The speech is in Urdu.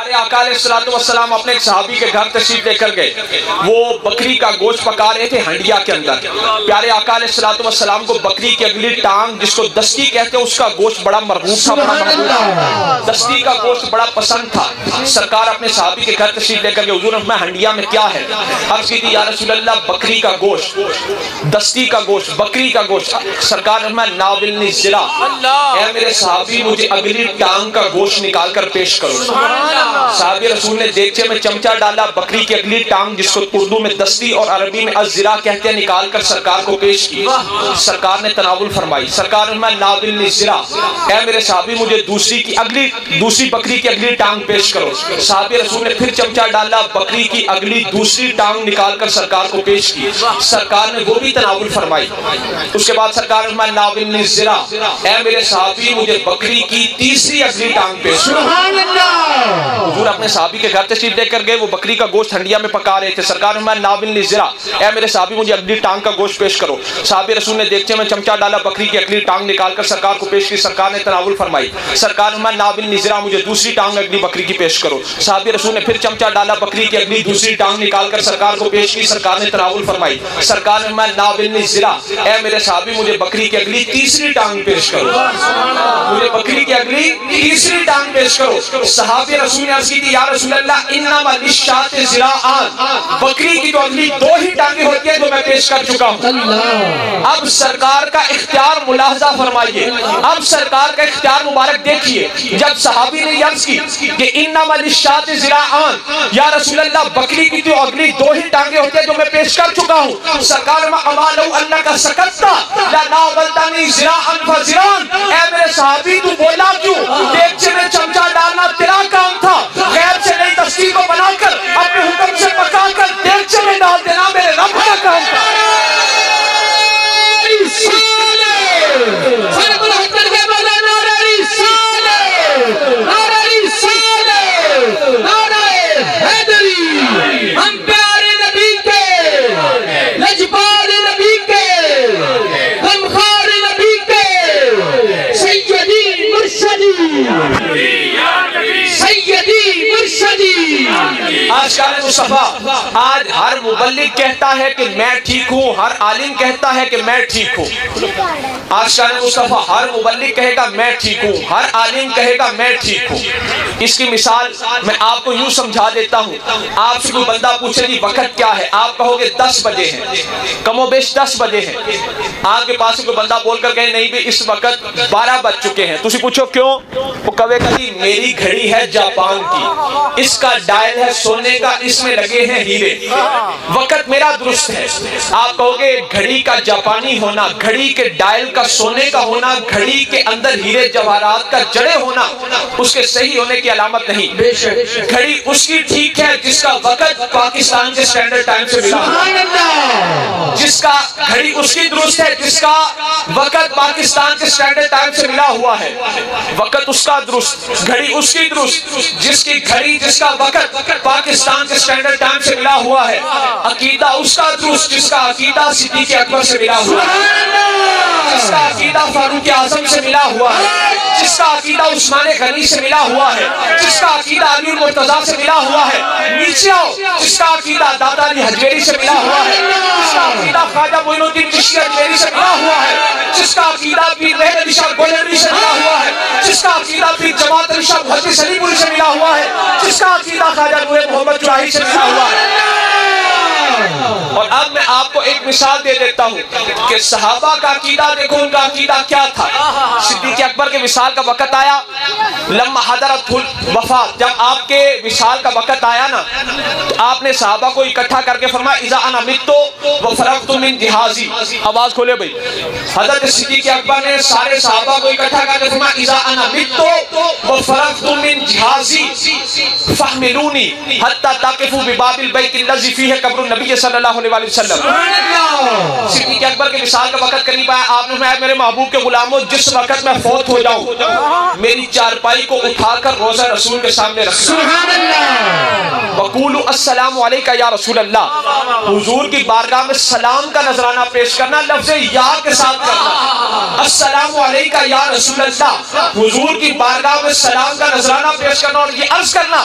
پیارے آقا علیہ الصلوۃ والسلام اپنے ایک صحابی کے گھر تشریف لے کر گئے. وہ بکری کا گوشت پکا رہے تھے ہنڈیا کے اندر. پیارے آقا علیہ الصلوۃ والسلام کو بکری کی اگلی ٹانگ جس کو دستی کہتے ہیں اس کا گوشت بڑا مرغوب تھا, بڑا محبوب تھا. دستی کا گوشت بڑا پسند تھا. سرکار اپنے صحابی کے گھر تشریف لے کر گئے. حضور نے ہنڈیا میں کیا ہے؟ عرض کی تھی یا رسول اللہ بکری کا گوشت, دستی کا گوشت, بکری کا گوشت. سرکار نے فرمایا ناولنی ذرا, اے میرے صحابی مجھے اگلی ٹانگ کا گوشت نکال کر پیش کرو. صحابی رسول نے دیگچے میں چمچہ ڈالا, بکری کی اگلی ٹانگ جس کو اردو میں دستی اور عربی میں الذرا کہتے ہیں نکال کر سرکار کو پیش کی. سرکار نے تناول فرمائی. سرکار نے فرمایا ناولنی ذرا, اے میرے صحابی مجھے دوسری بکری کی اگلی ٹانگ پیش کرو. صحابی رسول نے پھر چمچہ ڈالا, بکری کی اگلی دوسری ٹانگ نکال کر سرکار کو پیش کی. سرکار نے وہ بھی تناول فرمائی. اس کے بعد سرکار نے فرمایا ناولنی ذرا, اے میرے صحابی مجھے بکری کی تیسری اگلی ٹانگ پیش کرو. سبحان اللہ. حضور اپنے صحابی کے گھر تشریف لے کر گئے. وہ بکری کا گوشت ہنڈیا میں پکا رہے تھے. سرکار نے فرمایا ناولنی ذرا, اے میرے صحابی مجھے اگلی ٹانگ کا گوشت پیش کرو. صحابی رسول نے دیگچے میں چمچہ ڈالا, بکری کی اگلی ٹانگ نکال کر سرکار کو پیش کی. سرکار نے تناول فرمائی. سرکار نے فرمایا ناولنی ذرا, مجھے دوسری ٹانگ اگلی بکری کی پیش کرو. صحابی رسول نے پھر چمچہ ڈالا, بکری کی اگلی دوسری ٹانگ نکال کر سرکار کو پیش کی. سرکار نے تناول فرمائی. سرکار نے فرمایا ناولنی ذرا, اے میرے صحابی مجھے بکری کی اگلی تیسری ٹانگ پیش کرو. مجھے بکری کی اگلی تیسری ٹانگ پیش کرو. صحابی رسول نے عرض کی تھی یا رسول اللہ انما للشاۃ ذراعان, بکری کی تو اگلی دو ہی ٹانگیں ہوتی ہیں جو میں پیش کر چکا ہوں. اب سرکار کا اختیار ملاحظہ فرمائیے, اب سرکار کا اختیار مبارک دیکھیے. جب صحابی نے عرض کی کہ انما للشاۃ ذراعان, یا رسول اللہ بکری کی تو اگلی دو ہی ٹانگیں ہوتی ہیں جو میں پیش کر چکا ہوں. سرکار میں اما لو انک سکتا لناولتنی ذراعا فذراعا, اے میرے صحابی تو بولا کیوں؟ دیگچے میں چمچہ ڈالنا تیرا کام تھا, غیر سے نئی دستی کو بنا کر اپنے حکم سے پکا کر دیگچے میں ڈال دینا میرے رب کا کام تھا. آج ہر مبلغ کہتا ہے کہ میں ٹھیک ہوں, ہر عالم کہتا ہے کہ میں ٹھیک ہوں. آشکار مصطفیٰ ہر مبلغ کہے گا میں ٹھیک ہوں, ہر عالم کہے گا میں ٹھیک ہوں. اس کی مثال میں آپ کو یوں سمجھا دیتا ہوں. آپ سے کوئی بندہ پوچھے جی وقت کیا ہے, آپ کہو گے 10 بجے ہیں, کم و بیش 10 بجے ہیں. آپ کے پاس کوئی بندہ بول کر کہے نہیں بھی اس وقت 12 بج چکے ہیں, تو اسی پوچھو کیوں؟ وہ کہے گا جی میری گھڑی ہے جاپان کی, اس کا ڈائل ہے سونے کا, اس میں لگے ہیں ہیرے, وقت میرا درست ہے. آپ کہو گے گھڑی کا جاپانی ہونا, گھڑی کے ڈائل کا سونے کا ہونا, گھڑی کے اندر ہیرے جواہرات کا جڑے ہونا اس کے صحیح ہونے کی علامت نہیں. گھڑی اس کی ٹھیک ہے جس کا وقت پاکستان کے سٹینڈرڈ ٹائم سے ملا ہوا, جس کا گھڑی اس کی درست ہے جس کا وقت پاکستان کے سٹینڈرڈ ٹائم سے ملا ہوا ہے. وقت اس کا درست, گھڑی اس کی درست, جس کی گھڑی جس کا وقت پاکستان کے سٹینڈرڈ ٹائم سے ملا ہوا ہے. عقیدہ اس کا درست جس کا عقیدہ صدیق اکبر سے ملا ہوا ہے, جس کا عقیدہ فاروق اعظم سے ملا ہوا ہے, جس کا عقیدہ عثمان غنی سے ملا ہوا ہے, جس کا عقیدہ علی المرتضیٰ سے ملا ہوا ہے. نیچے آؤ, جس کا عقیدہ دادا علی حجویری سے ملا ہوا ہے, جس کا عقیدہ خواجہ معین الدین چشتی اجمیری سے ملا ہوا ہے, جس کا عقیدہ پیر مہر علی شاہ گولڑوی سے ملا ہوا ہے, جس کا عقیدہ پیر جماعت علی شاہ محدث علی پوری سے ملا ہوا ہے, جس کا عقیدہ خواجہ نور محمد چراہی سے ملا ہوا ہے. اور اب میں آپ کو ایک مثال دے دیتا ہوں کہ صحابہ کا عقیدہ دیکھو, ان کا عقیدہ کیا تھا. صدیق اکبر کے وصال کا وقت آیا, لما حضرت الوفات, جب آپ کے وصال کا وقت آیا نا تو آپ نے صحابہ کو اکٹھا کر کے فرمایا اذا انا متو وفرغت من جہازی. آواز کھولے بھائی. حضرت صدیق اکبر نے سارے صحابہ کو اکٹھا کر کے فرمایا اذا انا متو وفرغت من جہازی فاحملونی حتی تقفوا بباب البیت الذی فیہ قبر النبی صلی اللہ علیہ وسلم. صدیق اکبر کے وصال کا وقت قریب آیا, آپ نے فرمایا میرے محبوب کے غلاموں جس وقت میں فوت ہو جاؤں میری چارپائی کو اٹھا کر روضہ رسول کے سامنے رکھنا. وقولوا السلام علیکہ یا رسول اللہ, حضور کی بارگاہ میں سلام کا نذرانہ پیش کرنا, لفظ یا کے ساتھ کرنا. السلام علیکہ یا رسول اللہ, حضور کی بارگاہ میں سلام کا نذرانہ پیش کرنا اور یہ عرض کرنا